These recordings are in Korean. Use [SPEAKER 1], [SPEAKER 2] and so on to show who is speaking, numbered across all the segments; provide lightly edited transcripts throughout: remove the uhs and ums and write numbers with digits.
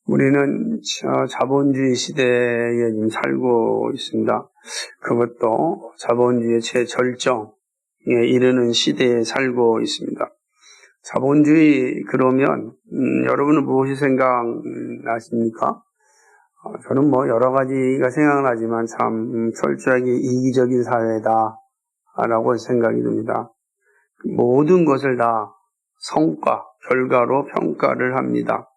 [SPEAKER 1] 우리는 자본주의 시대에 지금 살고 있습니다. 그것도 자본주의의 최절정에 이르는 시대에 살고 있습니다. 자본주의 그러면 여러분은 무엇이 생각나십니까? 저는 여러 가지가 생각나지만 참 철저하게 이기적인 사회다라고 생각이 듭니다. 모든 것을 다 성과, 결과로 평가를 합니다.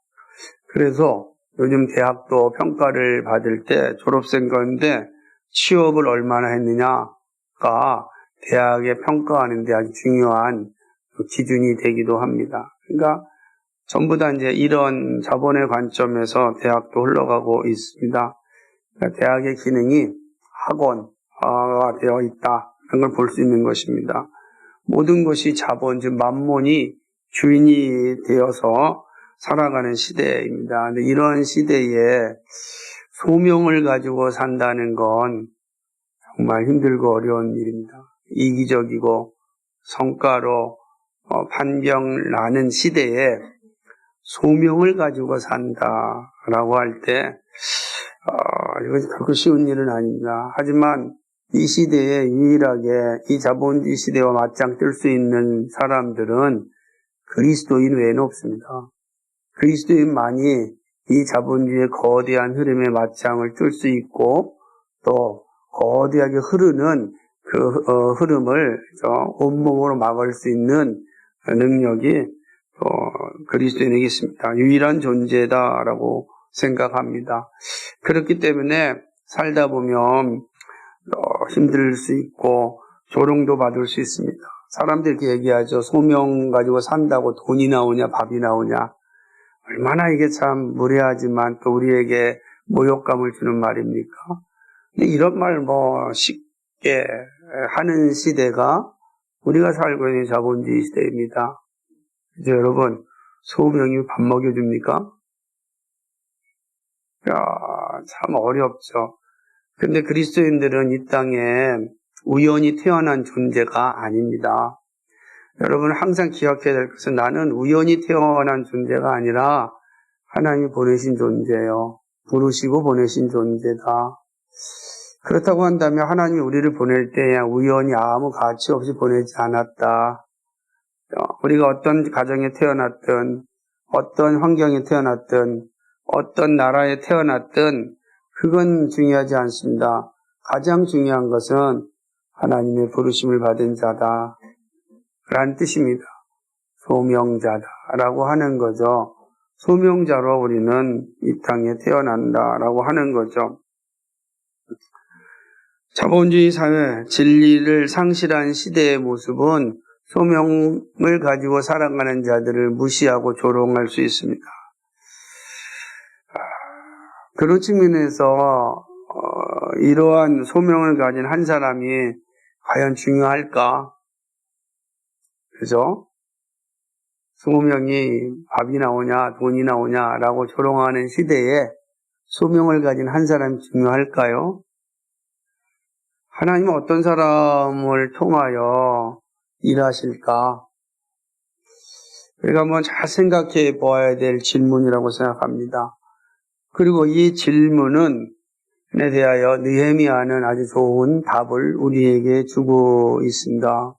[SPEAKER 1] 그래서 요즘 대학도 평가를 받을 때 졸업생 가운데 취업을 얼마나 했느냐가 대학에 평가하는 데 아주 중요한 기준이 되기도 합니다. 그러니까 전부 다 이제 이런 자본의 관점에서 대학도 흘러가고 있습니다. 그러니까 대학의 기능이 학원화가 되어 있다. 그런 걸 볼 수 있는 것입니다. 모든 것이 자본, 즉 만몬이 주인이 되어서 살아가는 시대입니다. 근데 이런 시대에 소명을 가지고 산다는 건 정말 힘들고 어려운 일입니다. 이기적이고 성과로 판병 나는 시대에 소명을 가지고 산다라고 할 때 이것이 결코 쉬운 일은 아닙니다. 하지만 이 시대에 유일하게 이 자본주의 시대와 맞짱 뜰 수 있는 사람들은 그리스도인 외에는 없습니다. 그리스도인만이 이 자본주의의 거대한 흐름에 맞짱을 뜰 수 있고 또 거대하게 흐르는 그 흐름을 온몸으로 막을 수 있는 능력이 그리스도인에게 있습니다. 유일한 존재다라고 생각합니다. 그렇기 때문에 살다 보면 힘들 수 있고 조롱도 받을 수 있습니다. 사람들이 이렇게 얘기하죠. 소명 가지고 산다고 돈이 나오냐 밥이 나오냐. 얼마나 이게 참 무례하지만 또 우리에게 모욕감을 주는 말입니까? 근데 이런 말 쉽게 하는 시대가 우리가 살고 있는 자본주의 시대입니다. 이제 여러분, 소명이 밥 먹여줍니까? 참 어렵죠. 근데 그리스도인들은 이 땅에 우연히 태어난 존재가 아닙니다. 여러분 항상 기억해야 될 것은 나는 우연히 태어난 존재가 아니라 하나님이 보내신 존재예요. 부르시고 보내신 존재다. 그렇다고 한다면 하나님이 우리를 보낼 때 우연히 아무 가치 없이 보내지 않았다. 우리가 어떤 가정에 태어났든 어떤 환경에 태어났든 어떤 나라에 태어났든 그건 중요하지 않습니다. 가장 중요한 것은 하나님의 부르심을 받은 자다 라는 뜻입니다. 소명자다라고 하는 거죠. 소명자로 우리는 이 땅에 태어난다라고 하는 거죠. 자본주의 사회, 진리를 상실한 시대의 모습은 소명을 가지고 살아가는 자들을 무시하고 조롱할 수 있습니다. 그런 측면에서 이러한 소명을 가진 한 사람이 과연 중요할까? 그죠? 소명이 밥이 나오냐 돈이 나오냐라고 조롱하는 시대에 소명을 가진 한 사람이 중요할까요? 하나님은 어떤 사람을 통하여 일하실까? 우리가 한번 잘 생각해 보아야 될 질문이라고 생각합니다. 그리고 이 질문에 대하여 느헤미야는 아주 좋은 답을 우리에게 주고 있습니다.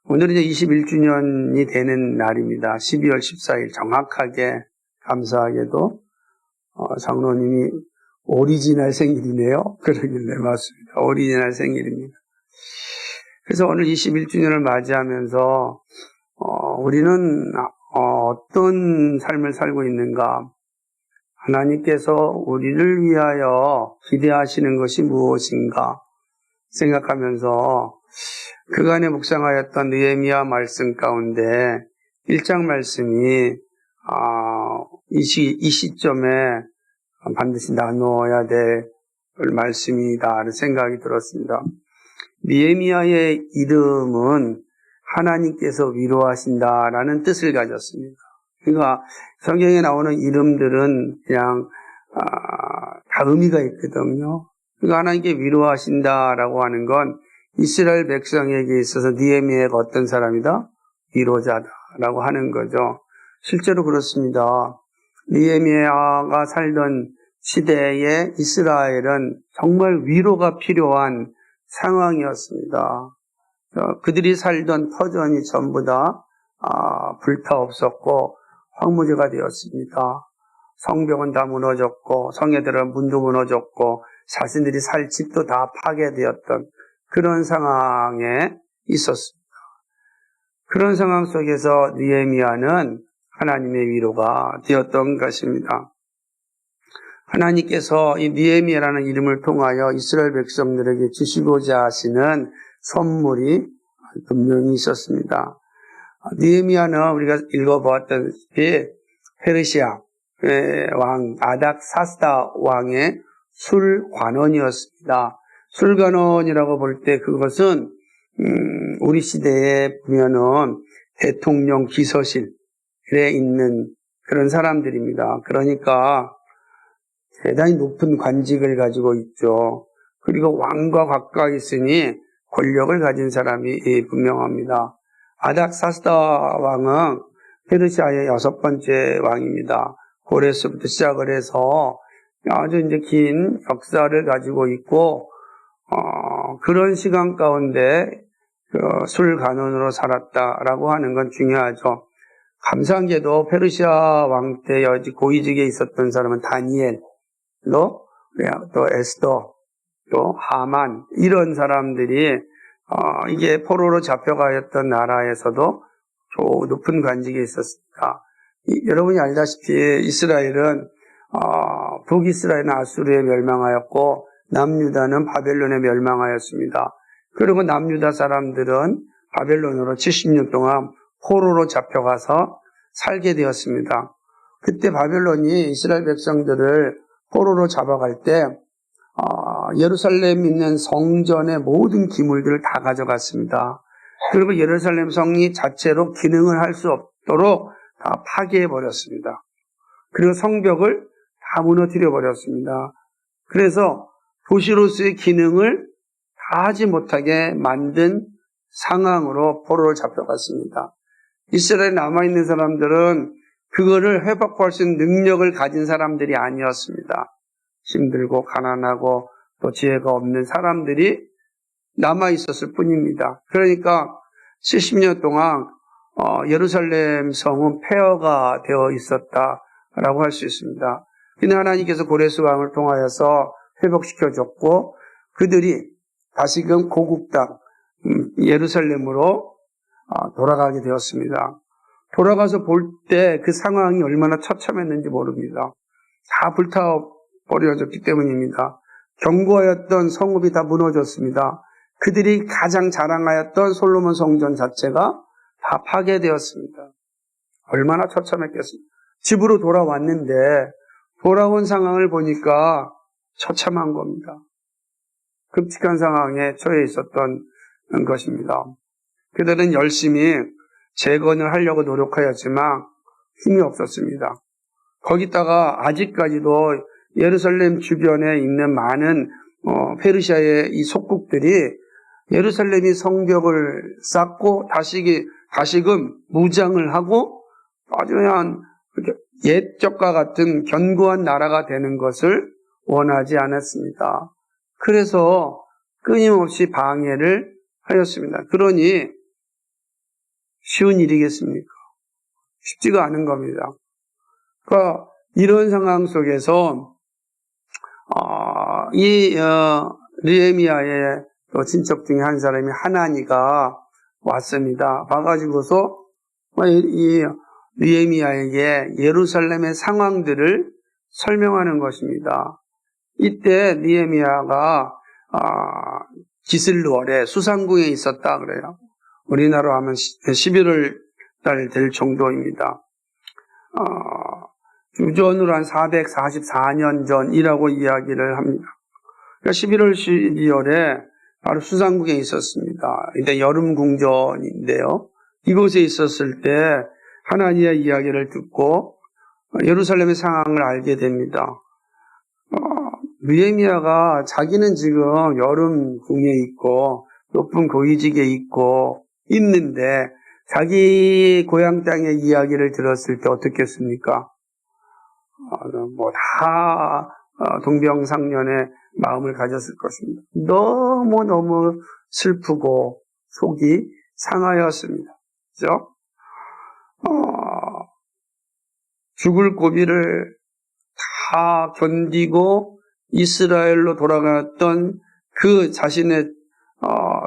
[SPEAKER 1] 오늘은 이제 21주년이 되는 날입니다. 12월 14일 정확하게 감사하게도 장로님이 오리지널 생일이네요. 그러길래 맞습니다. 오리지널 생일입니다. 그래서 오늘 21주년을 맞이하면서 우리는 어떤 삶을 살고 있는가? 하나님께서 우리를 위하여 기대하시는 것이 무엇인가 생각하면서 그간에 묵상하였던 느헤미야 말씀 가운데 1장 말씀이 이 시점에 반드시 나누어야 될 말씀이다 생각이 들었습니다. 느헤미야의 이름은 하나님께서 위로하신다라는 뜻을 가졌습니다. 그러니까 성경에 나오는 이름들은 그냥 다 의미가 있거든요. 그러니까 하나님께 위로하신다라고 하는 건 이스라엘 백성에게 있어서 느헤미야가 어떤 사람이다? 위로자다라고 하는 거죠. 실제로 그렇습니다. 느헤미야가 살던 시대에 이스라엘은 정말 위로가 필요한 상황이었습니다. 그들이 살던 터전이 전부 다 불타 없었고 황무지가 되었습니다. 성벽은 다 무너졌고 성에들은 문도 무너졌고 자신들이 살 집도 다 파괴되었던 그런 상황에 있었습니다. 그런 상황 속에서 느헤미야는 하나님의 위로가 되었던 것입니다. 하나님께서 이 느헤미야라는 이름을 통하여 이스라엘 백성들에게 주시고자 하시는 선물이 분명히 있었습니다. 느헤미야는 우리가 읽어보았다시피 페르시아 왕 아닥사스다 왕의 술관원이었습니다. 술관원이라고 볼 때 그것은 우리 시대에 보면은 대통령 비서실에 있는 그런 사람들입니다. 그러니까 대단히 높은 관직을 가지고 있죠. 그리고 왕과 가까이 있으니 권력을 가진 사람이 분명합니다. 아닥사스다 왕은 페르시아의 6번째 왕입니다. 고레스부터 시작을 해서 아주 이제 긴 역사를 가지고 있고, 그런 시간 가운데 술관원으로 살았다라고 하는 건 중요하죠. 감사한 게도 페르시아 왕 때 고위직에 있었던 사람은 다니엘, 또 에스더, 또 하만, 이런 사람들이 이게 포로로 잡혀가였던 나라에서도 높은 관직에 있었습니다. 여러분이 알다시피 이스라엘은 북이스라엘은 아수르에 멸망하였고 남유다는 바벨론에 멸망하였습니다. 그리고 남유다 사람들은 바벨론으로 70년 동안 포로로 잡혀가서 살게 되었습니다. 그때 바벨론이 이스라엘 백성들을 포로로 잡아갈 때 예루살렘에 있는 성전의 모든 기물들을 다 가져갔습니다. 그리고 예루살렘 성이 자체로 기능을 할 수 없도록 다 파괴해버렸습니다. 그리고 성벽을 다 무너뜨려버렸습니다. 그래서 도시로서의 기능을 다 하지 못하게 만든 상황으로 포로로 잡혀갔습니다. 이스라엘에 남아있는 사람들은 그거를 회복할 수 있는 능력을 가진 사람들이 아니었습니다. 힘들고 가난하고 또 지혜가 없는 사람들이 남아있었을 뿐입니다. 그러니까 70년 동안 예루살렘 성은 폐허가 되어 있었다라고 할 수 있습니다. 근데 하나님께서 고레스 왕을 통하여서 회복시켜줬고 그들이 다시금 고국 땅 예루살렘으로 돌아가게 되었습니다. 돌아가서 볼 때 그 상황이 얼마나 처참했는지 모릅니다. 다 불타버려졌기 때문입니다. 견고하였던 성읍이 다 무너졌습니다. 그들이 가장 자랑하였던 솔로몬 성전 자체가 다 파괴되었습니다. 얼마나 처참했겠습니까? 집으로 돌아왔는데 돌아온 상황을 보니까 처참한 겁니다. 끔찍한 상황에 처해 있었던 것입니다. 그들은 열심히 재건을 하려고 노력하였지만 힘이 없었습니다. 거기다가 아직까지도 예루살렘 주변에 있는 많은 페르시아의 이 속국들이 예루살렘이 성벽을 쌓고 다시금 무장을 하고 아주 그냥 옛적과 같은 견고한 나라가 되는 것을 원하지 않았습니다. 그래서 끊임없이 방해를 하였습니다. 그러니 쉬운 일이겠습니까? 쉽지가 않은 겁니다. 그러니까 이런 상황 속에서 느헤미야의 친척 중에 한 사람이 하나니가 왔습니다. 와가지고서 이 느헤미야에게 예루살렘의 상황들을 설명하는 것입니다. 이때 느헤미야가 기슬루월에 수상궁에 있었다 그래요. 우리나라로 하면 11월 달 될 정도입니다. 주전으로 한 444년 전이라고 이야기를 합니다. 그러니까 11월 12월에 바로 수상궁에 있었습니다. 이때 여름 궁전인데요. 이곳에 있었을 때 하나니의 이야기를 듣고 예루살렘의 상황을 알게 됩니다. 느헤미야가 자기는 지금 여름 궁에 있고 높은 고위직에 있는데 자기 고향 땅의 이야기를 들었을 때 어떻겠습니까? 다 동병상련의 마음을 가졌을 것입니다. 너무너무 슬프고 속이 상하였습니다. 그죠? 죽을 고비를 다 견디고 이스라엘로 돌아갔던 그 자신의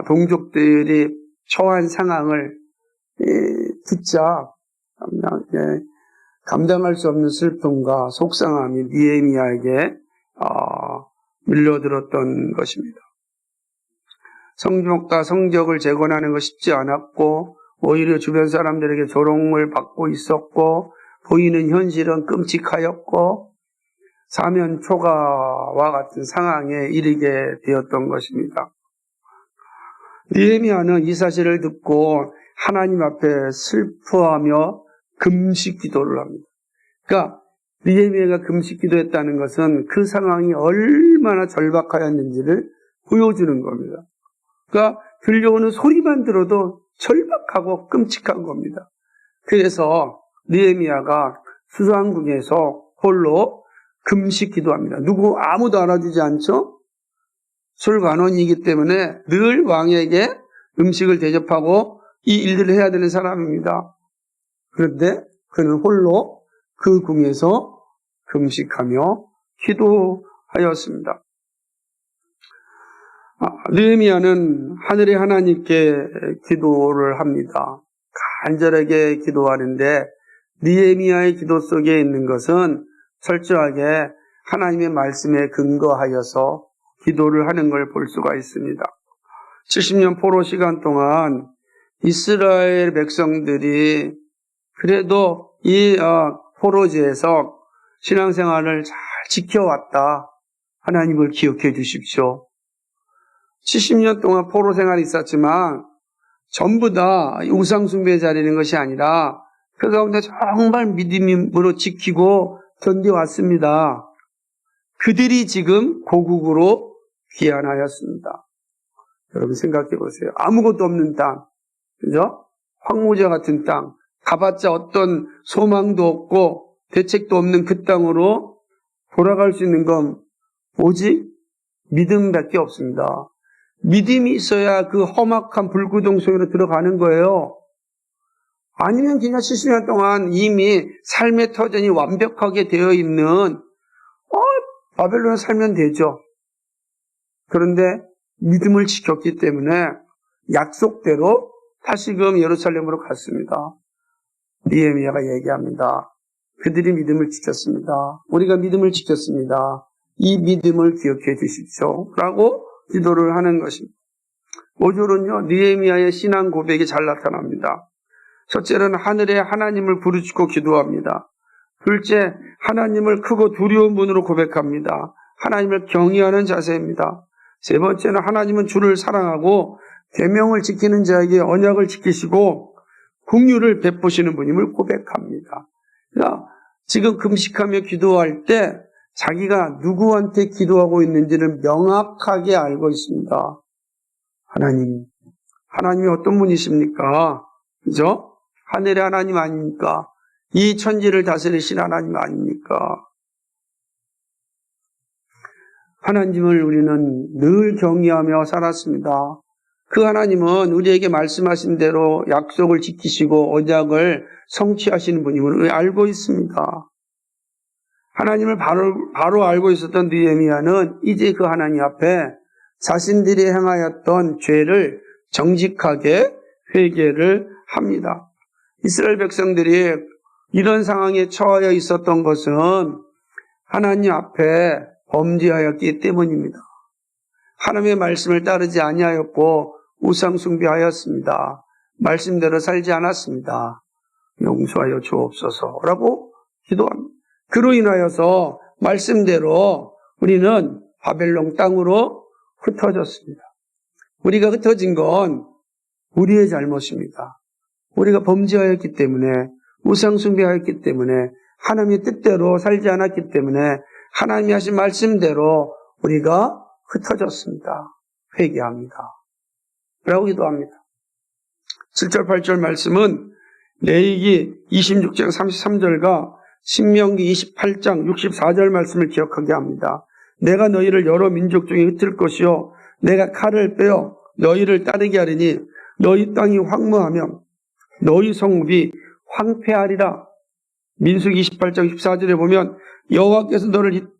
[SPEAKER 1] 동족들이 처한 상황을 듣자 감당할 수 없는 슬픔과 속상함이 느헤미야에게 밀려들었던 것입니다. 성벽과 성적을 재건하는 것이 쉽지 않았고 오히려 주변 사람들에게 조롱을 받고 있었고 보이는 현실은 끔찍하였고 사면초가와 같은 상황에 이르게 되었던 것입니다. 느헤미야는 이 사실을 듣고 하나님 앞에 슬퍼하며 금식 기도를 합니다. 그러니까 느헤미야가 금식 기도했다는 것은 그 상황이 얼마나 절박하였는지를 보여주는 겁니다. 그러니까 들려오는 소리만 들어도 절박하고 끔찍한 겁니다. 그래서 느헤미야가 수상궁에서 홀로 금식 기도합니다. 아무도 알아주지 않죠? 술관원이기 때문에 늘 왕에게 음식을 대접하고 이 일들을 해야 되는 사람입니다. 그런데 그는 홀로 그 궁에서 금식하며 기도하였습니다. 느헤미야는 하늘의 하나님께 기도를 합니다. 간절하게 기도하는데 느헤미야의 기도 속에 있는 것은 철저하게 하나님의 말씀에 근거하여서 기도를 하는 걸 볼 수가 있습니다. 70년 포로 시간 동안 이스라엘 백성들이 그래도 이 포로지에서 신앙생활을 잘 지켜왔다. 하나님을 기억해 주십시오. 70년 동안 포로 생활이 있었지만 전부 다 우상숭배에 자리는 것이 아니라 그 가운데 정말 믿음으로 지키고 견뎌왔습니다. 그들이 지금 고국으로 귀환하였습니다. 여러분 생각해 보세요. 아무것도 없는 땅, 그죠? 황무지 같은 땅, 가봤자 어떤 소망도 없고 대책도 없는 그 땅으로 돌아갈 수 있는 건 오직 믿음밖에 없습니다. 믿음이 있어야 그 험악한 불구덩 속으로 들어가는 거예요. 아니면 그냥 70년 동안 이미 삶의 터전이 완벽하게 되어 있는 바벨론에 살면 되죠. 그런데 믿음을 지켰기 때문에 약속대로 다시금 예루살렘으로 갔습니다. 느헤미야가 얘기합니다. 그들이 믿음을 지켰습니다. 우리가 믿음을 지켰습니다. 이 믿음을 기억해 주십시오. 라고 기도를 하는 것입니다. 5절은요, 느헤미야의 신앙 고백이 잘 나타납니다. 첫째는 하늘의 하나님을 부르짖고 기도합니다. 둘째, 하나님을 크고 두려운 분으로 고백합니다. 하나님을 경외하는 자세입니다. 세 번째는 하나님은 주를 사랑하고 계명을 지키는 자에게 언약을 지키시고 긍휼을 베푸시는 분임을 고백합니다. 그러니까 지금 금식하며 기도할 때 자기가 누구한테 기도하고 있는지를 명확하게 알고 있습니다. 하나님이 어떤 분이십니까? 그죠? 하늘의 하나님 아닙니까? 이 천지를 다스리신 하나님 아닙니까? 하나님을 우리는 늘 경외하며 살았습니다. 그 하나님은 우리에게 말씀하신 대로 약속을 지키시고 언약을 성취하시는 분임을 알고 있습니다. 하나님을 바로 알고 있었던 느헤미야는 이제 그 하나님 앞에 자신들이 행하였던 죄를 정직하게 회개를 합니다. 이스라엘 백성들이 이런 상황에 처하여 있었던 것은 하나님 앞에 범죄하였기 때문입니다. 하나님의 말씀을 따르지 아니하였고 우상 숭배하였습니다. 말씀대로 살지 않았습니다. 용서하여 주옵소서라고 기도합니다. 그로 인하여서 말씀대로 우리는 바벨론 땅으로 흩어졌습니다. 우리가 흩어진 건 우리의 잘못입니다. 우리가 범죄하였기 때문에 우상 숭배하였기 때문에 하나님의 뜻대로 살지 않았기 때문에 하나님이 하신 말씀대로 우리가 흩어졌습니다. 회개합니다. 라고 기도합니다. 7절 8절 말씀은 레위기 26장 33절과 신명기 28장 64절 말씀을 기억하게 합니다. 내가 너희를 여러 민족 중에 흩을 것이요 내가 칼을 빼어 너희를 따르게 하리니 너희 땅이 황무하며 너희 성읍이 황폐하리라. 민수기 28장 14절에 보면 여호와께서 너를 이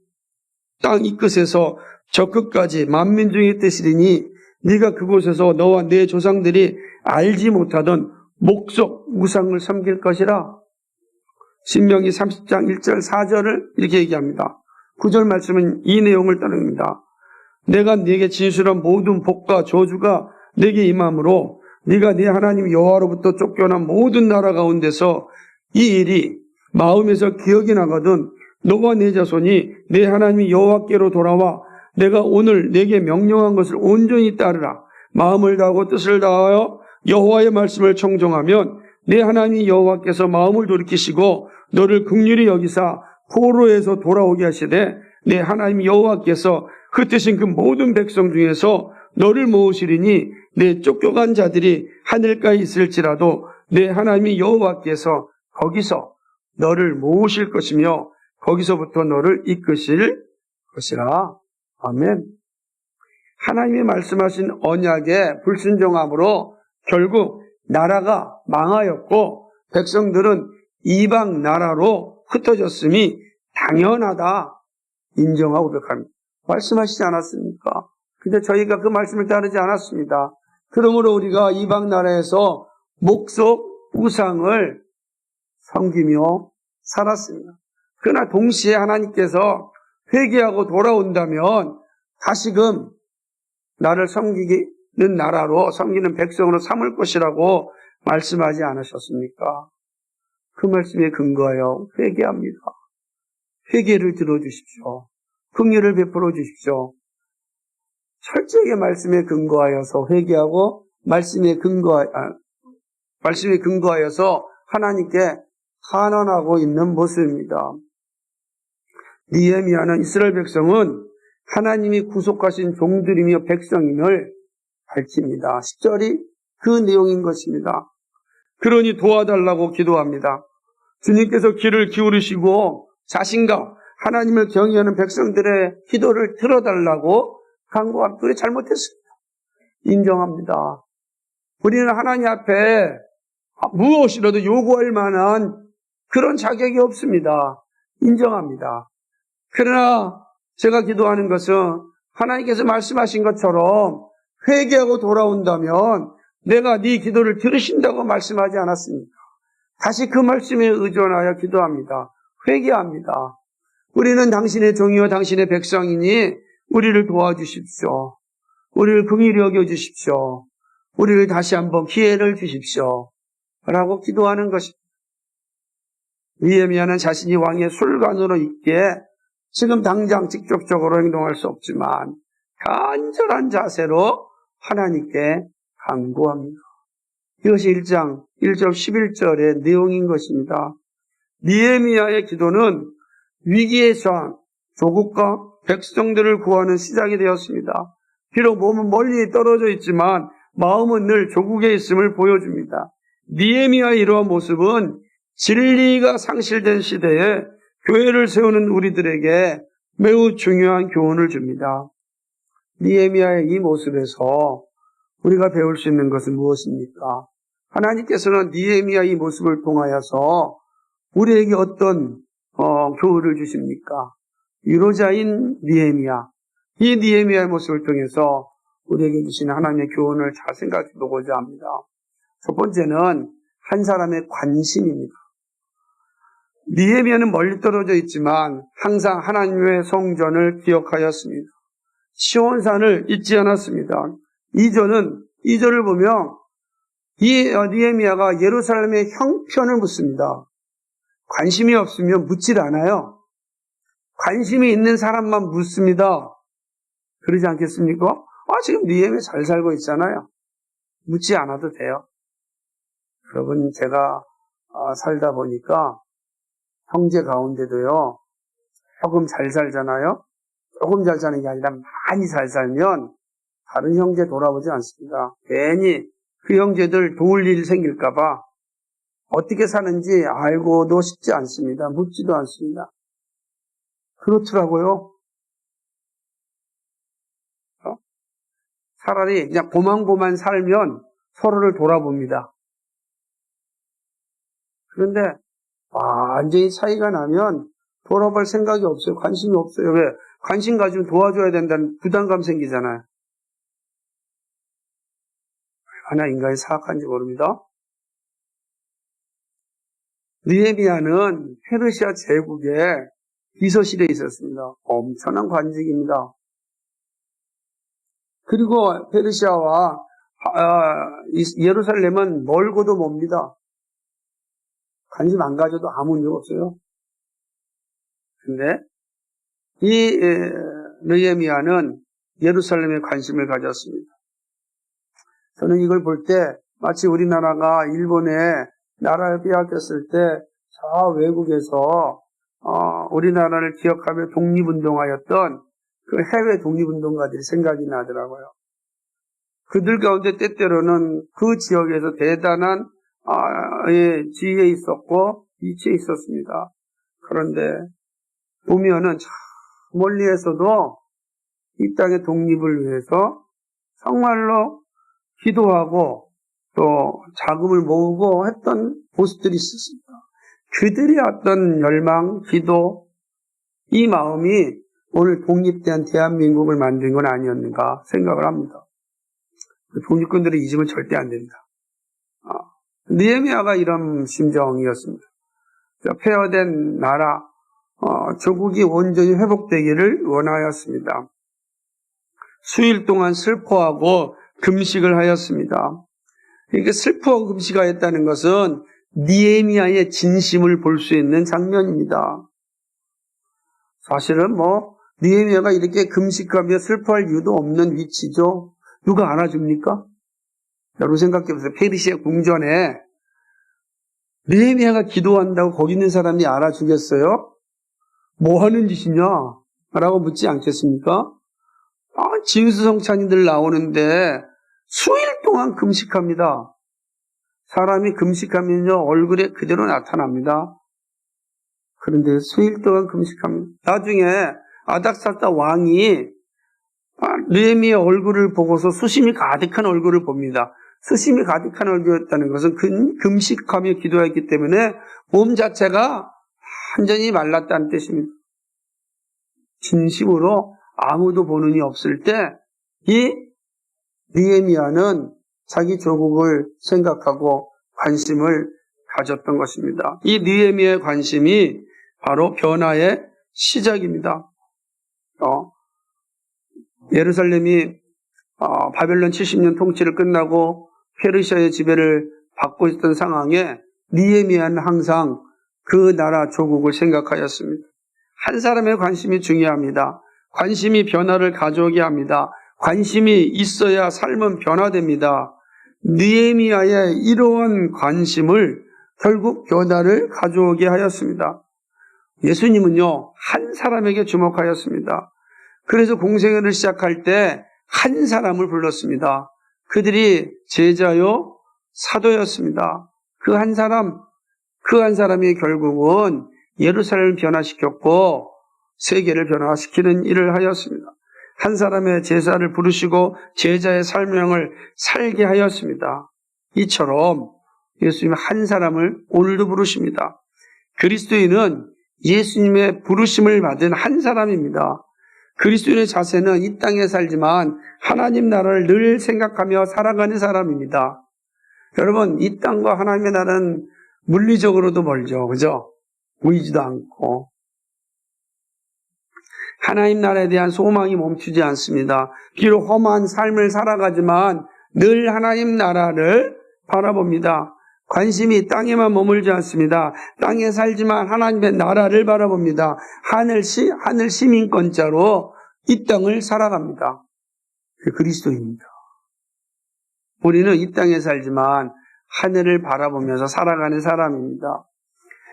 [SPEAKER 1] 땅 이 끝에서 저 끝까지 만민 중에 떼시리니 네가 그곳에서 너와 내 조상들이 알지 못하던 목석 우상을 섬길 것이라. 신명기 30장 1절 4절을 이렇게 얘기합니다. 9절 말씀은 이 내용을 따릅니다. 내가 네게 진술한 모든 복과 저주가 네게 임함으로 네가 네 하나님 여호와로부터 쫓겨난 모든 나라 가운데서 이 일이 마음에서 기억이 나거든 너와 네 자손이 내 하나님 여호와께로 돌아와 내가 오늘 네게 명령한 것을 온전히 따르라. 마음을 다하고 뜻을 다하여 여호와의 말씀을 청종하면 내 하나님 여호와께서 마음을 돌이키시고 너를 긍휼히 여기사 포로에서 돌아오게 하시되 내 하나님 여호와께서 흩으신 그 모든 백성 중에서 너를 모으시리니 내 쫓겨간 자들이 하늘가에 있을지라도 내 하나님 여호와께서 거기서 너를 모으실 것이며 거기서부터 너를 이끄실 것이라. 아멘. 하나님이 말씀하신 언약에 불순종함으로 결국 나라가 망하였고 백성들은 이방 나라로 흩어졌음이 당연하다 인정하고 고백합니다. 말씀하시지 않았습니까? 근데 저희가 그 말씀을 따르지 않았습니다. 그러므로 우리가 이방 나라에서 목석 우상을 섬기며 살았습니다. 그러나 동시에 하나님께서 회개하고 돌아온다면 다시금 나를 섬기는 나라로 섬기는 백성으로 삼을 것이라고 말씀하지 않으셨습니까? 그 말씀에 근거하여 회개합니다. 회개를 들어주십시오. 긍휼을 베풀어 주십시오. 철저하게 말씀에 근거하여서 회개하고 말씀에 근거하여서 하나님께 탄원하고 있는 모습입니다. 느헤미야는 이스라엘 백성은 하나님이 구속하신 종들이며 백성임을 밝힙니다. 10절이 그 내용인 것입니다. 그러니 도와달라고 기도합니다. 주님께서 귀를 기울이시고 자신과 하나님을 경외하는 백성들의 기도를 들어달라고 간구합니다. 우리 잘못했습니다. 인정합니다. 우리는 하나님 앞에 무엇이라도 요구할 만한 그런 자격이 없습니다. 인정합니다. 그러나 제가 기도하는 것은 하나님께서 말씀하신 것처럼 회개하고 돌아온다면 내가 네 기도를 들으신다고 말씀하지 않았습니까? 다시 그 말씀에 의존하여 기도합니다. 회개합니다. 우리는 당신의 종이요 당신의 백성이니 우리를 도와주십시오. 우리를 긍휼히 여겨주십시오. 우리를 다시 한번 기회를 주십시오. 라고 기도하는 것입니다. 느헤미야는 자신이 왕의 술관으로 있기에 지금 당장 직접적으로 행동할 수 없지만 간절한 자세로 하나님께 간구합니다. 이것이 1장 1절 11절의 내용인 것입니다. 느헤미야의 기도는 위기에 처한 조국과 백성들을 구하는 시작이 되었습니다. 비록 몸은 멀리 떨어져 있지만 마음은 늘 조국에 있음을 보여줍니다. 느헤미야의 이러한 모습은 진리가 상실된 시대에 교회를 세우는 우리들에게 매우 중요한 교훈을 줍니다. 느헤미야의 이 모습에서 우리가 배울 수 있는 것은 무엇입니까? 하나님께서는 느헤미야 이 모습을 통하여서 우리에게 어떤 교훈을 주십니까? 위로자인 느헤미야, 이 느헤미야의 모습을 통해서 우리에게 주시는 하나님의 교훈을 잘 생각해 보고자 합니다. 첫 번째는 한 사람의 관심입니다. 느헤미야는 멀리 떨어져 있지만 항상 하나님의 성전을 기억하였습니다. 시온산을 잊지 않았습니다. 2절을 보면 이 느헤미야가 예루살렘의 형편을 묻습니다. 관심이 없으면 묻질 않아요. 관심이 있는 사람만 묻습니다. 그러지 않겠습니까? 지금 느헤미야 잘 살고 있잖아요. 묻지 않아도 돼요. 여러분, 제가 살다 보니까 형제 가운데도요, 조금 잘 살잖아요. 조금 잘 사는 게 아니라 많이 잘 살면 다른 형제 돌아보지 않습니다. 괜히 그 형제들 도울 일 생길까봐 어떻게 사는지 알고도 싶지 않습니다. 묻지도 않습니다. 그렇더라고요. 차라리 그냥 고만고만 살면 서로를 돌아봅니다. 그런데 완전히 차이가 나면 돌아볼 생각이 없어요. 관심이 없어요. 왜? 관심 가지고 도와줘야 된다는 부담감 생기잖아요. 얼마나 인간이 사악한지 모릅니다. 느헤미야는 페르시아 제국의 비서실에 있었습니다. 엄청난 관직입니다. 그리고 페르시아와 예루살렘은 멀고도 멉니다. 관심 안 가져도 아무 문제 없어요. 근데 이 느헤미야는 예루살렘에 관심을 가졌습니다. 저는 이걸 볼 때 마치 우리나라가 일본에 나라를 빼앗겼을 때 저 외국에서 우리나라를 기억하며 독립운동하였던 그 해외 독립운동가들이 생각이 나더라고요. 그들 가운데 때때로는 그 지역에서 대단한 지위에 있었고 위치에 있었습니다. 그런데 보면은 저 멀리에서도 이 땅의 독립을 위해서 정말로 기도하고 또 자금을 모으고 했던 모습들이 있었습니다. 그들의 어떤 열망, 기도, 이 마음이 오늘 독립된 대한민국을 만든 건 아니었는가 생각을 합니다. 독립군들의 이직은 절대 안 됩니다. 느헤미야가 이런 심정이었습니다. 폐허된 나라, 조국이 온전히 회복되기를 원하였습니다. 수일 동안 슬퍼하고 금식을 하였습니다. 그러니까 슬퍼하고 금식하였다는 것은 느헤미야의 진심을 볼 수 있는 장면입니다. 사실은 느헤미야가 이렇게 금식하며 슬퍼할 이유도 없는 위치죠. 누가 알아줍니까? 여러분 생각해보세요. 페르시아 궁전에 느헤미야가 기도한다고 거기 있는 사람이 알아주겠어요? 뭐 하는 짓이냐? 라고 묻지 않겠습니까? 진수성찬이들 나오는데 수일 동안 금식합니다. 사람이 금식하면요 얼굴에 그대로 나타납니다. 그런데 수일 동안 금식합니다. 나중에 아닥사스다 왕이 느헤미야 얼굴을 보고서 수심이 가득한 얼굴을 봅니다. 수심이 가득한 얼굴이었다는 것은 금식하며 기도했기 때문에 몸 자체가 완전히 말랐다는 뜻입니다. 진심으로 아무도 보는 이 없을 때 이 느헤미야는 자기 조국을 생각하고 관심을 가졌던 것입니다. 이 느헤미야의 관심이 바로 변화의 시작입니다. 예루살렘이 바벨론 70년 통치를 끝나고 페르시아의 지배를 받고 있던 상황에 느헤미야는 항상 그 나라 조국을 생각하였습니다. 한 사람의 관심이 중요합니다. 관심이 변화를 가져오게 합니다. 관심이 있어야 삶은 변화됩니다. 느헤미야의 이러한 관심을 결국 변화를 가져오게 하였습니다. 예수님은요, 한 사람에게 주목하였습니다. 그래서 공생애를 시작할 때 한 사람을 불렀습니다. 그들이 제자요, 사도였습니다. 그 한 사람이 결국은 예루살렘을 변화시켰고 세계를 변화시키는 일을 하였습니다. 한 사람의 제사를 부르시고 제자의 삶명을 살게 하였습니다. 이처럼 예수님은 한 사람을 오늘도 부르십니다. 그리스도인은 예수님의 부르심을 받은 한 사람입니다. 그리스도인의 자세는 이 땅에 살지만 하나님 나라를 늘 생각하며 살아가는 사람입니다. 여러분, 이 땅과 하나님의 나라는 물리적으로도 멀죠. 그죠? 보이지도 않고. 하나님 나라에 대한 소망이 멈추지 않습니다. 비록 험한 삶을 살아가지만 늘 하나님 나라를 바라봅니다. 관심이 땅에만 머물지 않습니다. 땅에 살지만 하나님의 나라를 바라봅니다. 하늘 시민권자로 이 땅을 살아갑니다. 그 그리스도입니다. 우리는 이 땅에 살지만 하늘을 바라보면서 살아가는 사람입니다.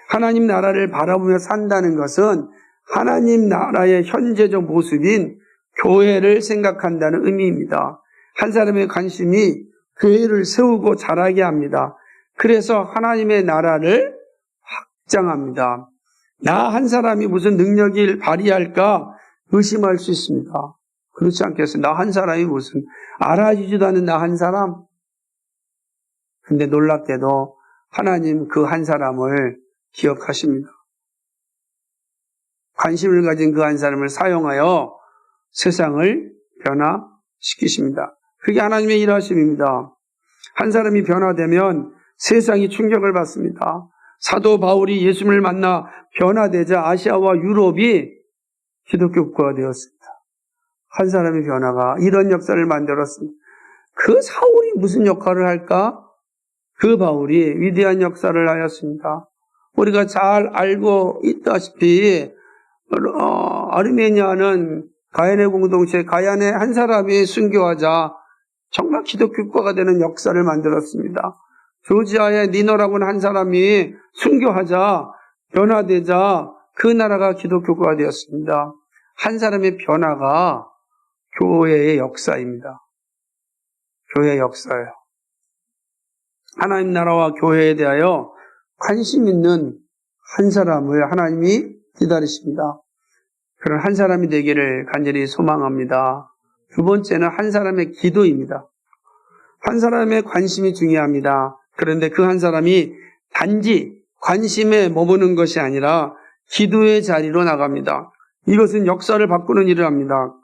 [SPEAKER 1] 하나님 나라를 바라보며 산다는 것은 하나님 나라의 현재적 모습인 교회를 생각한다는 의미입니다. 한 사람의 관심이 교회를 세우고 자라게 합니다. 그래서 하나님의 나라를 확장합니다. 나 한 사람이 무슨 능력을 발휘할까 의심할 수 있습니다. 그렇지 않겠어요? 나 한 사람이 무슨 알아주지도 않은 나 한 사람? 근데 놀랍게도 하나님 그 한 사람을 기억하십니다. 관심을 가진 그 한 사람을 사용하여 세상을 변화시키십니다. 그게 하나님의 일하심입니다. 한 사람이 변화되면 세상이 충격을 받습니다. 사도 바울이 예수님을 만나 변화되자 아시아와 유럽이 기독교 국가가 되었습니다. 한 사람의 변화가 이런 역사를 만들었습니다. 그 사울이 무슨 역할을 할까? 그 바울이 위대한 역사를 하였습니다. 우리가 잘 알고 있다시피 아르메니아는 가야네 공동체, 가야네 한 사람이 순교하자 정말 기독교 국가가 되는 역사를 만들었습니다. 조지아의 니너라고는 한 사람이 순교하자, 변화되자 그 나라가 기독교 국가가 되었습니다. 한 사람의 변화가 교회의 역사입니다. 교회의 역사예요. 하나님 나라와 교회에 대하여 관심 있는 한 사람을 하나님이 기다리십니다. 그런 한 사람이 되기를 간절히 소망합니다. 두 번째는 한 사람의 기도입니다. 한 사람의 관심이 중요합니다. 그런데 그 한 사람이 단지 관심에 머무는 것이 아니라 기도의 자리로 나갑니다. 이것은 역사를 바꾸는 일을 합니다.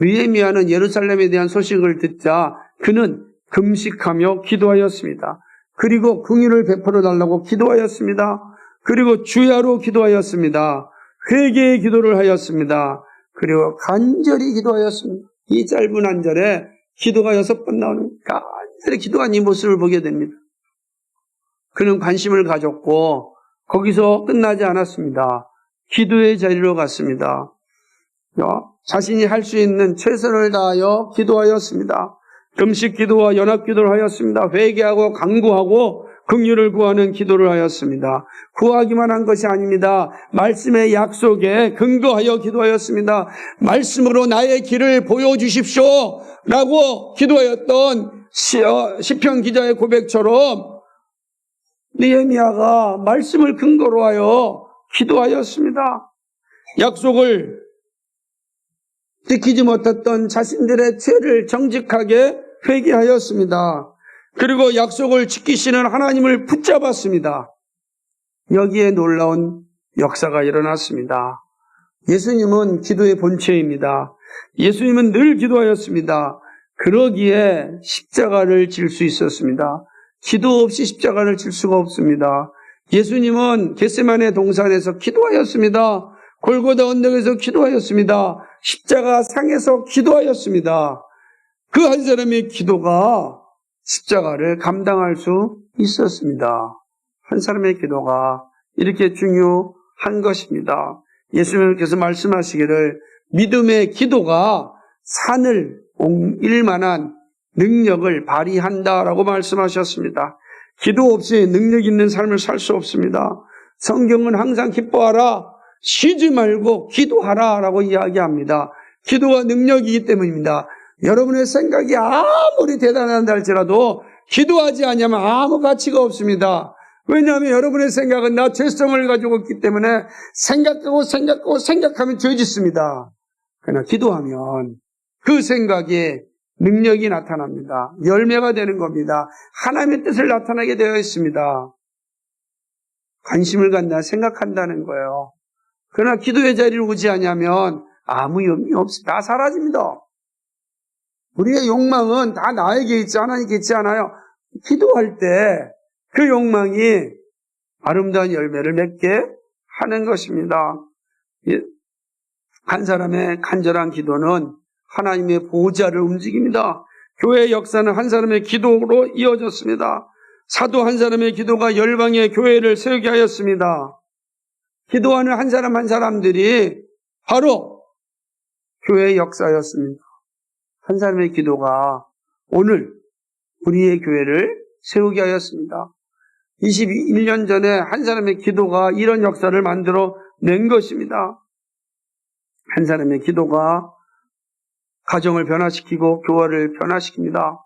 [SPEAKER 1] 느헤미야는 예루살렘에 대한 소식을 듣자 그는 금식하며 기도하였습니다. 그리고 긍휼을 베풀어 달라고 기도하였습니다. 그리고 주야로 기도하였습니다. 회개의 기도를 하였습니다. 그리고 간절히 기도하였습니다. 이 짧은 한 절에 기도가 6번 나오는 간절히 기도한 이 모습을 보게 됩니다. 그는 관심을 가졌고 거기서 끝나지 않았습니다. 기도의 자리로 갔습니다. 자신이 할 수 있는 최선을 다하여 기도하였습니다. 금식 기도와 연합 기도를 하였습니다. 회개하고 간구하고 긍휼을 구하는 기도를 하였습니다. 구하기만 한 것이 아닙니다. 말씀의 약속에 근거하여 기도하였습니다. 말씀으로 나의 길을 보여주십시오 라고 기도하였던 시편 기자의 고백처럼 느헤미야가 말씀을 근거로 하여 기도하였습니다. 약속을 지키지 못했던 자신들의 죄를 정직하게 회개하였습니다. 그리고 약속을 지키시는 하나님을 붙잡았습니다. 여기에 놀라운 역사가 일어났습니다. 예수님은 기도의 본체입니다. 예수님은 늘 기도하였습니다. 그러기에 십자가를 질 수 있었습니다. 기도 없이 십자가를 질 수가 없습니다. 예수님은 겟세마네 동산에서 기도하였습니다. 골고다 언덕에서 기도하였습니다. 십자가 상에서 기도하였습니다. 그 한 사람의 기도가 십자가를 감당할 수 있었습니다. 한 사람의 기도가 이렇게 중요한 것입니다. 예수님께서 말씀하시기를 믿음의 기도가 산을 옮길 만한 능력을 발휘한다라고 말씀하셨습니다. 기도 없이 능력 있는 삶을 살 수 없습니다. 성경은 항상 기뻐하라, 쉬지 말고 기도하라 라고 이야기합니다. 기도가 능력이기 때문입니다. 여러분의 생각이 아무리 대단하다 할지라도 기도하지 않으면 아무 가치가 없습니다. 왜냐하면 여러분의 생각은 나 죄성을 가지고 있기 때문에 생각하면 죄 짓습니다. 그러나 기도하면 그 생각에 능력이 나타납니다. 열매가 되는 겁니다. 하나님의 뜻을 나타나게 되어 있습니다. 관심을 갖나 생각한다는 거예요. 그러나 기도의 자리를 오지 않으면 아무 의미 없습니다. 다 사라집니다. 우리의 욕망은 다 나에게 있지 하나님께 있지 않아요. 기도할 때 그 욕망이 아름다운 열매를 맺게 하는 것입니다. 한 사람의 간절한 기도는 하나님의 보좌를 움직입니다. 교회의 역사는 한 사람의 기도로 이어졌습니다. 사도 한 사람의 기도가 열방의 교회를 세우게 하였습니다. 기도하는 한 사람 한 사람들이 바로 교회의 역사였습니다. 한 사람의 기도가 오늘 우리의 교회를 세우게 하였습니다. 21년 전에 한 사람의 기도가 이런 역사를 만들어 낸 것입니다. 한 사람의 기도가 가정을 변화시키고 교회를 변화시킵니다.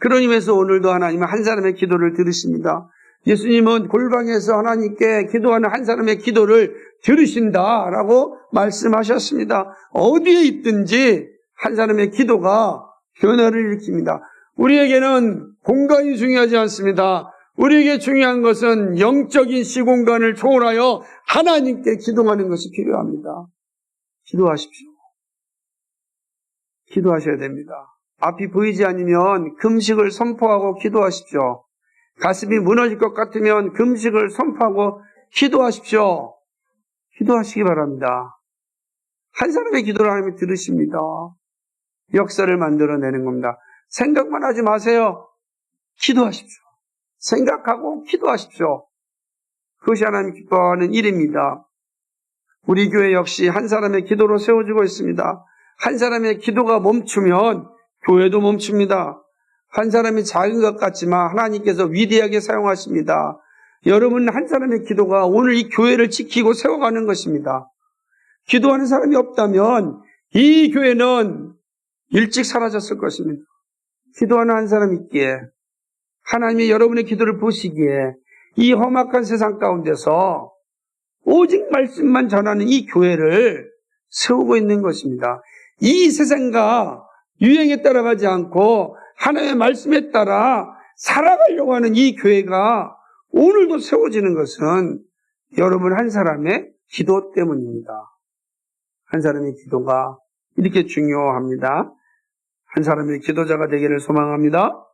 [SPEAKER 1] 그런 의미에서 오늘도 하나님은 한 사람의 기도를 들으십니다. 예수님은 골방에서 하나님께 기도하는 한 사람의 기도를 들으신다라고 말씀하셨습니다. 어디에 있든지 한 사람의 기도가 변화를 일으킵니다. 우리에게는 공간이 중요하지 않습니다. 우리에게 중요한 것은 영적인 시공간을 초월하여 하나님께 기도하는 것이 필요합니다. 기도하십시오. 기도하셔야 됩니다. 앞이 보이지 않으면 금식을 선포하고 기도하십시오. 가슴이 무너질 것 같으면 금식을 선포하고 기도하십시오. 기도하시기 바랍니다. 한 사람의 기도를 하나님이 들으십니다. 역사를 만들어내는 겁니다. 생각만 하지 마세요. 기도하십시오. 생각하고 기도하십시오. 그것이 하나님 기뻐하는 일입니다. 우리 교회 역시 한 사람의 기도로 세워지고 있습니다. 한 사람의 기도가 멈추면 교회도 멈춥니다. 한 사람이 작은 것 같지만 하나님께서 위대하게 사용하십니다. 여러분 한 사람의 기도가 오늘 이 교회를 지키고 세워가는 것입니다. 기도하는 사람이 없다면 이 교회는 일찍 사라졌을 것입니다. 기도하는 한 사람이 있기에 하나님이 여러분의 기도를 보시기에 이 험악한 세상 가운데서 오직 말씀만 전하는 이 교회를 세우고 있는 것입니다. 이 세상과 유행에 따라가지 않고 하나님의 말씀에 따라 살아가려고 하는 이 교회가 오늘도 세워지는 것은 여러분 한 사람의 기도 때문입니다. 한 사람의 기도가 이렇게 중요합니다. 한 사람의 기도자가 되기를 소망합니다.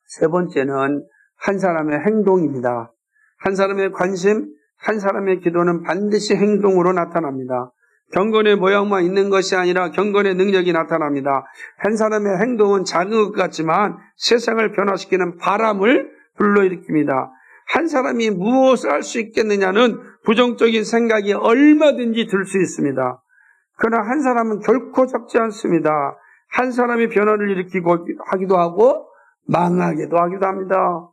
[SPEAKER 1] 세 번째는 한 사람의 행동입니다. 한 사람의 관심, 한 사람의 기도는 반드시 행동으로 나타납니다. 경건의 모양만 있는 것이 아니라 경건의 능력이 나타납니다. 한 사람의 행동은 작은 것 같지만 세상을 변화시키는 바람을 불러일으킵니다. 한 사람이 무엇을 할 수 있겠느냐는 부정적인 생각이 얼마든지 들 수 있습니다. 그러나 한 사람은 결코 적지 않습니다. 한 사람이 변화를 일으키고 하기도 하고 망하기도 하기도 합니다.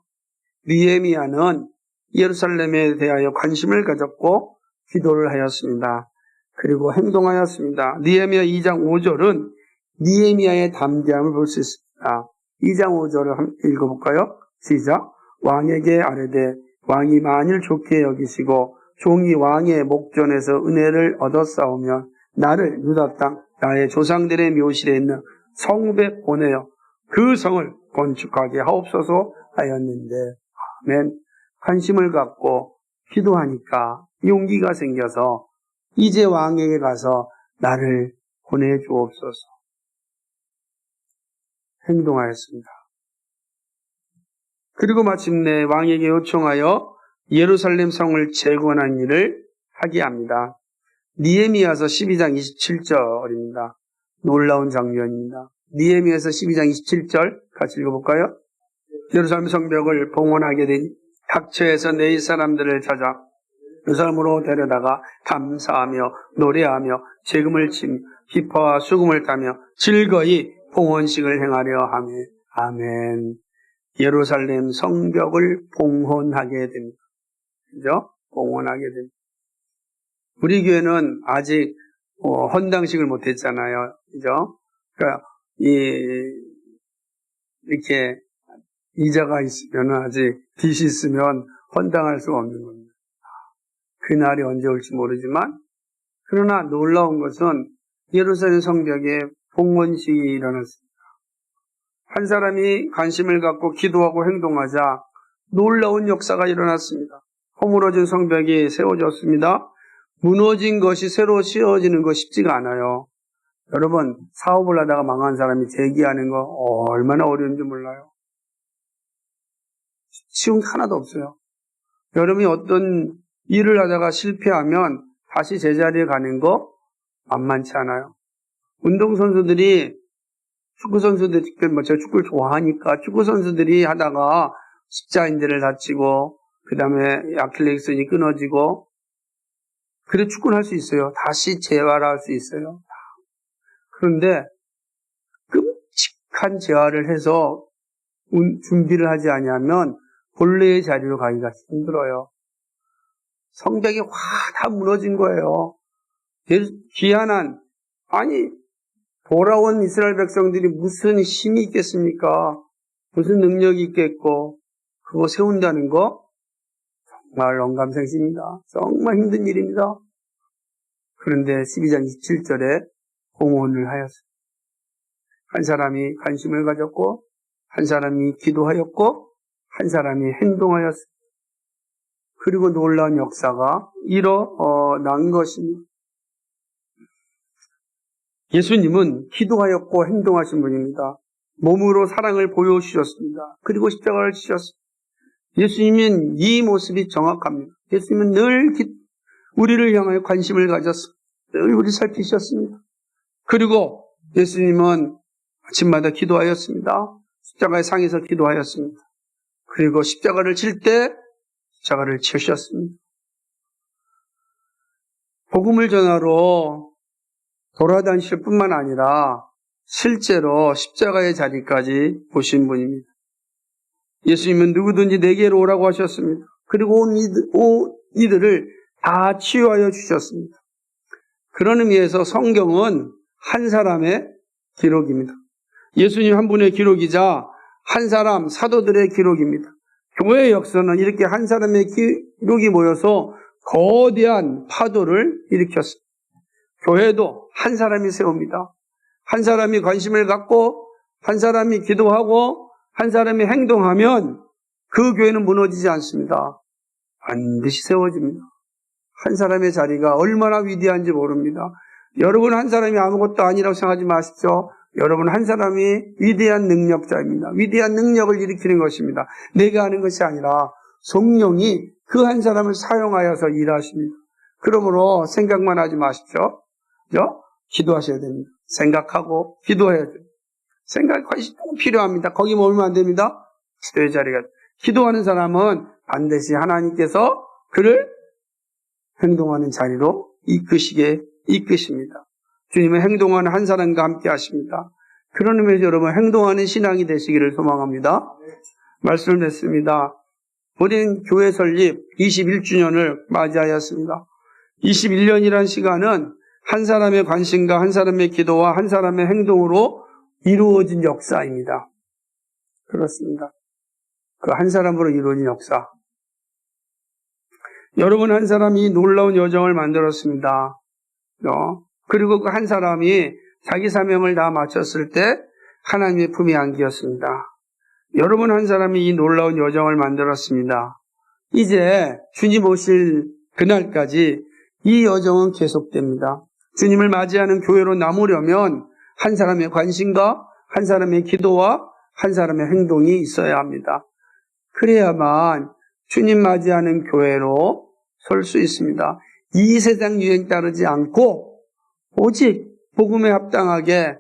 [SPEAKER 1] 느헤미야는 예루살렘에 대하여 관심을 가졌고 기도를 하였습니다. 그리고 행동하였습니다. 느헤미야 2장 5절은 느헤미야의 담대함을 볼 수 있습니다. 2장 5절을 함께 읽어볼까요? 시작. 왕에게 아뢰되 왕이 만일 좋게 여기시고 종이 왕의 목전에서 은혜를 얻었사오면 나를 유다 땅 나의 조상들의 묘실에 있는 성읍에 보내어 그 성을 건축하게 하옵소서 하였는데 아멘. 관심을 갖고 기도하니까 용기가 생겨서 이제 왕에게 가서 나를 보내주옵소서 행동하였습니다. 그리고 마침내 왕에게 요청하여 예루살렘 성을 재건한 일을 하게 합니다. 느헤미야서 12장 27절입니다. 놀라운 장면입니다. 느헤미야서 12장 27절 같이 읽어볼까요? 예루살렘 성벽을 봉헌하게 되니 각처에서 네 사람들을 찾아 예루살렘으로 데려다가 감사하며 노래하며 재금을 치며 기뻐와 수금을 타며 즐거이 봉헌식을 행하려 하며 아멘. 예루살렘 성벽을 봉헌하게 됩니다. 그죠? 봉헌하게 됩니다. 우리 교회는 아직 헌당식을 못했잖아요. 그죠? 그러니까 이렇게 이자가 있으면 아직 빚이 있으면 헌당할 수가 없는 겁니다. 그날이 언제 올지 모르지만 그러나 놀라운 것은 예루살렘 성벽에 봉헌식이 일어났습니다. 한 사람이 관심을 갖고 기도하고 행동하자 놀라운 역사가 일어났습니다. 허물어진 성벽이 세워졌습니다. 무너진 것이 새로 씌워지는 거 쉽지가 않아요. 여러분 사업을 하다가 망한 사람이 재기하는 거 얼마나 어려운지 몰라요. 쉬운 게 하나도 없어요. 여러분이 어떤 일을 하다가 실패하면 다시 제자리에 가는 거 만만치 않아요. 운동선수들이 축구선수들, 제가 축구를 좋아하니까 축구선수들이 하다가 십자인대를 다치고 그 다음에 아킬레스건이 끊어지고 그래 축구는 할 수 있어요. 다시 재활할 수 있어요. 그런데 끔찍한 재활을 해서 준비를 하지 않으면 본래의 자리로 가기가 힘들어요. 성벽이 확 다 무너진 거예요. 귀한한 돌아온 이스라엘 백성들이 무슨 힘이 있겠습니까? 무슨 능력이 있겠고 그거 세운다는 거 정말 영감생심입니다. 정말 힘든 일입니다. 그런데 12장 27절에 공헌을 하였습니다. 한 사람이 관심을 가졌고, 한 사람이 기도하였고, 한 사람이 행동하였습니다. 그리고 놀라운 역사가 일어난 것입니다. 예수님은 기도하였고 행동하신 분입니다. 몸으로 사랑을 보여주셨습니다. 그리고 십자가를 지셨습니다. 예수님은 이 모습이 정확합니다. 예수님은 늘 우리를 향하여 관심을 가졌습니다. 늘 우리 살피셨습니다. 그리고 예수님은 아침마다 기도하였습니다. 십자가의 상에서 기도하였습니다. 그리고 십자가를 칠 때 십자가를 치셨습니다. 복음을 전하러 돌아다니실 뿐만 아니라 실제로 십자가의 자리까지 보신 분입니다. 예수님은 누구든지 내게로 오라고 하셨습니다. 그리고 이들을 다 치유하여 주셨습니다. 그런 의미에서 성경은 한 사람의 기록입니다. 예수님 한 분의 기록이자 한 사람 사도들의 기록입니다. 교회의 역사는 이렇게 한 사람의 기록이 모여서 거대한 파도를 일으켰습니다. 교회도 한 사람이 세웁니다. 한 사람이 관심을 갖고 한 사람이 기도하고 한 사람이 행동하면 그 교회는 무너지지 않습니다. 반드시 세워집니다. 한 사람의 자리가 얼마나 위대한지 모릅니다. 여러분 한 사람이 아무것도 아니라고 생각하지 마십시오. 여러분 한 사람이 위대한 능력자입니다. 위대한 능력을 일으키는 것입니다. 내가 하는 것이 아니라 성령이 그 한 사람을 사용하여서 일하십니다. 그러므로 생각만 하지 마십시오. 기도하셔야 됩니다. 생각하고 기도해야 됩니다. 생각이 꼭 필요합니다. 거기 머물면 안 됩니다. 기도의 자리가. 기도하는 사람은 반드시 하나님께서 그를 행동하는 자리로 이끄십니다. 주님은 행동하는 한 사람과 함께 하십니다. 그런 의미에서 여러분 행동하는 신앙이 되시기를 소망합니다. 말씀을 냈습니다. 우리는 교회 설립 21주년을 맞이하였습니다. 21년이라는 시간은 한 사람의 관심과 한 사람의 기도와 한 사람의 행동으로 이루어진 역사입니다. 그렇습니다. 그 한 사람으로 이루어진 역사. 여러분 한 사람이 놀라운 여정을 만들었습니다. 그리고 그 한 사람이 자기 사명을 다 마쳤을 때 하나님의 품에 안기었습니다. 여러분 한 사람이 이 놀라운 여정을 만들었습니다. 이제 주님 오실 그날까지 이 여정은 계속됩니다. 주님을 맞이하는 교회로 남으려면 한 사람의 관심과 한 사람의 기도와 한 사람의 행동이 있어야 합니다. 그래야만 주님 맞이하는 교회로 설 수 있습니다. 이 세상 유행 따르지 않고 오직 복음에 합당하게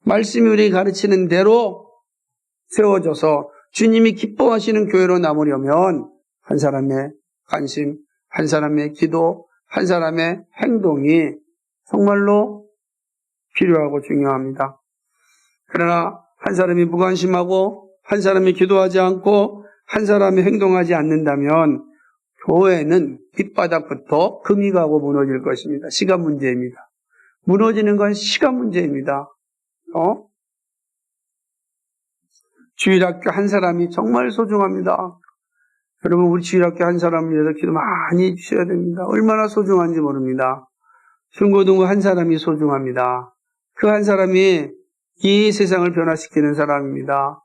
[SPEAKER 1] 말씀이 우리 가르치는 대로 세워져서 주님이 기뻐하시는 교회로 남으려면 한 사람의 관심, 한 사람의 기도, 한 사람의 행동이 정말로 필요하고 중요합니다. 그러나 한 사람이 무관심하고 한 사람이 기도하지 않고 한 사람이 행동하지 않는다면 교회는 밑바닥부터 금이 가고 무너질 것입니다. 시간 문제입니다. 무너지는 건 시간 문제입니다. 주일학교 한 사람이 정말 소중합니다. 여러분 우리 주일학교 한 사람을 위해서 기도 많이 해주셔야 됩니다. 얼마나 소중한지 모릅니다. 중고등부 한 사람이 소중합니다. 그 한 사람이 이 세상을 변화시키는 사람입니다.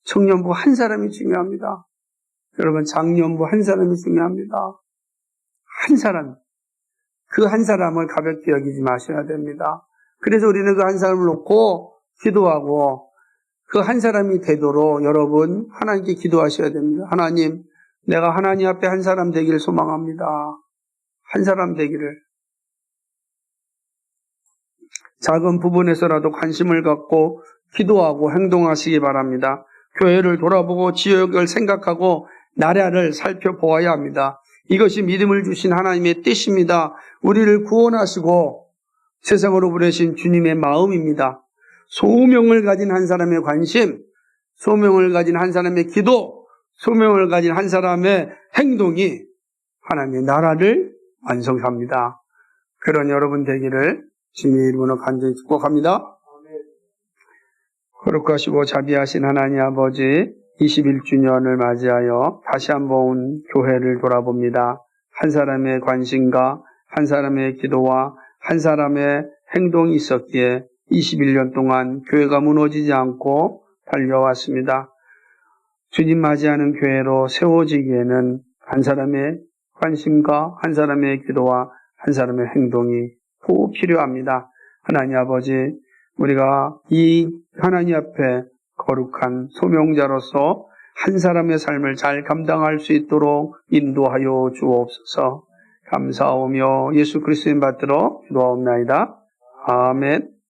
[SPEAKER 1] 청년부 한 사람이 중요합니다. 여러분 장년부 한 사람이 중요합니다. 한 사람. 그 한 사람을 가볍게 여기지 마셔야 됩니다. 그래서 우리는 그 한 사람을 놓고 기도하고 그 한 사람이 되도록 여러분 하나님께 기도하셔야 됩니다. 하나님, 내가 하나님 앞에 한 사람 되기를 소망합니다. 한 사람 되기를. 작은 부분에서라도 관심을 갖고 기도하고 행동하시기 바랍니다. 교회를 돌아보고 지역을 생각하고 나라를 살펴보아야 합니다. 이것이 믿음을 주신 하나님의 뜻입니다. 우리를 구원하시고 세상으로 보내신 주님의 마음입니다. 소명을 가진 한 사람의 관심, 소명을 가진 한 사람의 기도, 소명을 가진 한 사람의 행동이 하나님의 나라를 완성합니다. 그런 여러분 되기를 주님의 이름으로 간절히 축복합니다. 거룩하시고 자비하신 하나님 아버지, 21주년을 맞이하여 다시 한번 교회를 돌아봅니다. 한 사람의 관심과 한 사람의 기도와 한 사람의 행동이 있었기에 21년 동안 교회가 무너지지 않고 달려왔습니다. 주님 맞이하는 교회로 세워지기에는 한 사람의 관심과 한 사람의 기도와 한 사람의 행동이 꼭 필요합니다. 하나님 아버지, 우리가 이 하나님 앞에 거룩한 소명자로서 한 사람의 삶을 잘 감당할 수 있도록 인도하여 주옵소서. 감사하오며 예수 그리스도인 받들어 기도하옵나이다. 아멘.